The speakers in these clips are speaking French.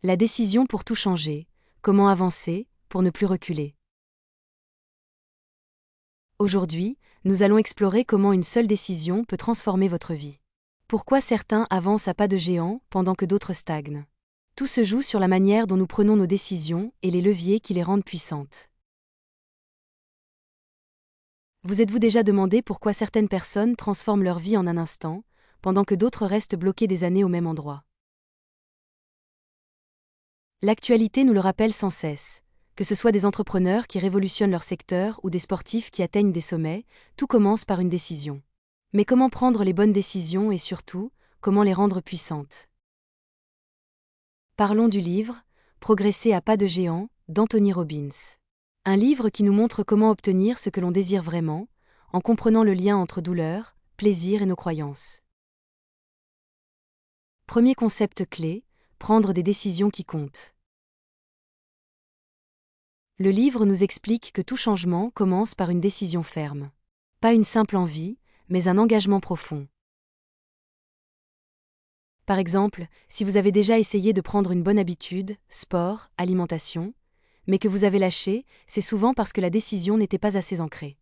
La décision pour tout changer. Comment avancer pour ne plus reculer. Aujourd'hui, nous allons explorer comment une seule décision peut transformer votre vie. Pourquoi certains avancent à pas de géant pendant que d'autres stagnent. Tout se joue sur la manière dont nous prenons nos décisions et les leviers qui les rendent puissantes. Vous êtes-vous déjà demandé pourquoi certaines personnes transforment leur vie en un instant, pendant que d'autres restent bloquées des années au même endroit? L'actualité nous le rappelle sans cesse. Que ce soit des entrepreneurs qui révolutionnent leur secteur ou des sportifs qui atteignent des sommets, tout commence par une décision. Mais comment prendre les bonnes décisions et surtout, comment les rendre puissantes? Parlons du livre « Progresser à pas de géant » d'Anthony Robbins. Un livre qui nous montre comment obtenir ce que l'on désire vraiment, en comprenant le lien entre douleur, plaisir et nos croyances. Premier concept clé, prendre des décisions qui comptent. Le livre nous explique que tout changement commence par une décision ferme. Pas une simple envie, mais un engagement profond. Par exemple, si vous avez déjà essayé de prendre une bonne habitude, sport, alimentation, mais que vous avez lâché, c'est souvent parce que la décision n'était pas assez ancrée.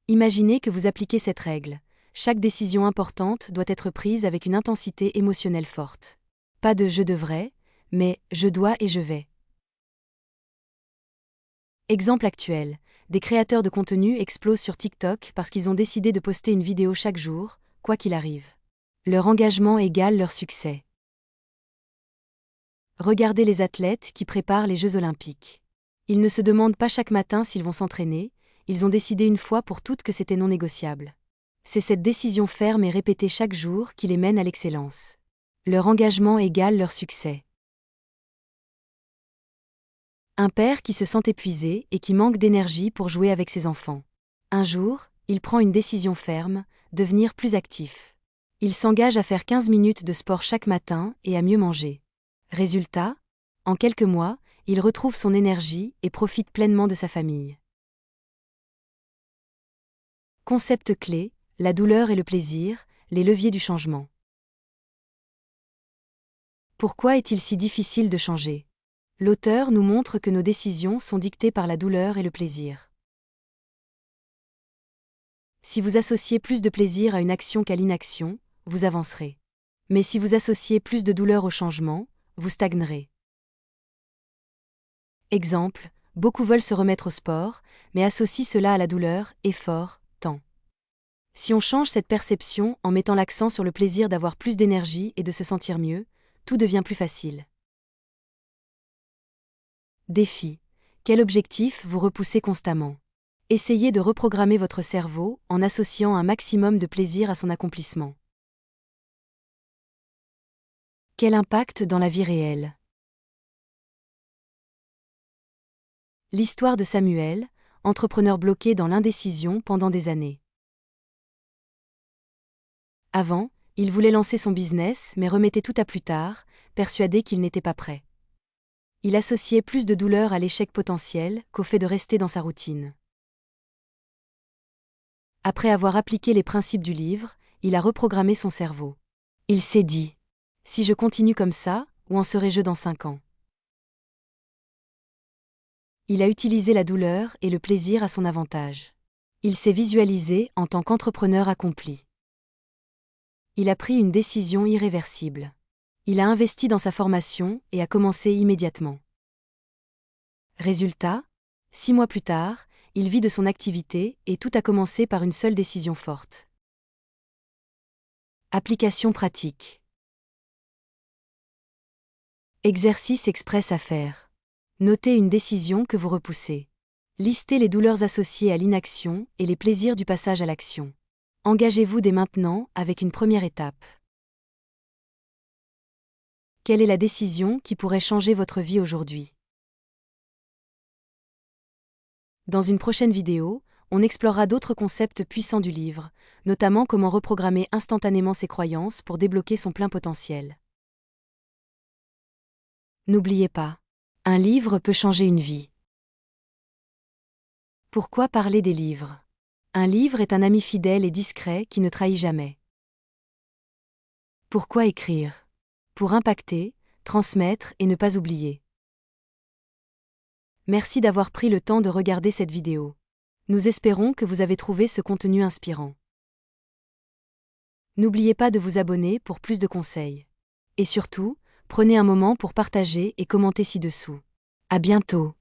Imaginez que vous appliquez cette règle. Chaque décision importante doit être prise avec une intensité émotionnelle forte. Pas de « je devrais », mais « je dois et je vais ». Exemple actuel. Des créateurs de contenu explosent sur TikTok parce qu'ils ont décidé de poster une vidéo chaque jour, quoi qu'il arrive. Leur engagement égale leur succès. Regardez les athlètes qui préparent les Jeux Olympiques. Ils ne se demandent pas chaque matin s'ils vont s'entraîner, ils ont décidé une fois pour toutes que c'était non négociable. C'est cette décision ferme et répétée chaque jour qui les mène à l'excellence. Leur engagement égale leur succès. Un père qui se sent épuisé et qui manque d'énergie pour jouer avec ses enfants. Un jour, il prend une décision ferme, devenir plus actif. Il s'engage à faire 15 minutes de sport chaque matin et à mieux manger. Résultat, en quelques mois, il retrouve son énergie et profite pleinement de sa famille. Concept clé, la douleur et le plaisir, les leviers du changement. Pourquoi est-il si difficile de changer? L'auteur nous montre que nos décisions sont dictées par la douleur et le plaisir. Si vous associez plus de plaisir à une action qu'à l'inaction, vous avancerez. Mais si vous associez plus de douleur au changement, vous stagnerez. Exemple, beaucoup veulent se remettre au sport, mais associent cela à la douleur, effort, temps. Si on change cette perception en mettant l'accent sur le plaisir d'avoir plus d'énergie et de se sentir mieux, tout devient plus facile. Défi. Quel objectif vous repoussez constamment? Essayez de reprogrammer votre cerveau en associant un maximum de plaisir à son accomplissement. Quel impact dans la vie réelle? L'histoire de Samuel, entrepreneur bloqué dans l'indécision pendant des années. Avant, il voulait lancer son business mais remettait tout à plus tard, persuadé qu'il n'était pas prêt. Il associait plus de douleur à l'échec potentiel qu'au fait de rester dans sa routine. Après avoir appliqué les principes du livre, il a reprogrammé son cerveau. Il s'est dit : si je continue comme ça, où en serai-je dans 5 ans? Il a utilisé la douleur et le plaisir à son avantage. Il s'est visualisé en tant qu'entrepreneur accompli. Il a pris une décision irréversible. Il a investi dans sa formation et a commencé immédiatement. Résultat, 6 mois plus tard, il vit de son activité et tout a commencé par une seule décision forte. Application pratique. Exercice express à faire. Notez une décision que vous repoussez. Listez les douleurs associées à l'inaction et les plaisirs du passage à l'action. Engagez-vous dès maintenant avec une première étape. Quelle est la décision qui pourrait changer votre vie aujourd'hui? Dans une prochaine vidéo, on explorera d'autres concepts puissants du livre, notamment comment reprogrammer instantanément ses croyances pour débloquer son plein potentiel. N'oubliez pas, un livre peut changer une vie. Pourquoi parler des livres? Un livre est un ami fidèle et discret qui ne trahit jamais. Pourquoi écrire? Pour impacter, transmettre et ne pas oublier. Merci d'avoir pris le temps de regarder cette vidéo. Nous espérons que vous avez trouvé ce contenu inspirant. N'oubliez pas de vous abonner pour plus de conseils. Et surtout, prenez un moment pour partager et commenter ci-dessous. À bientôt.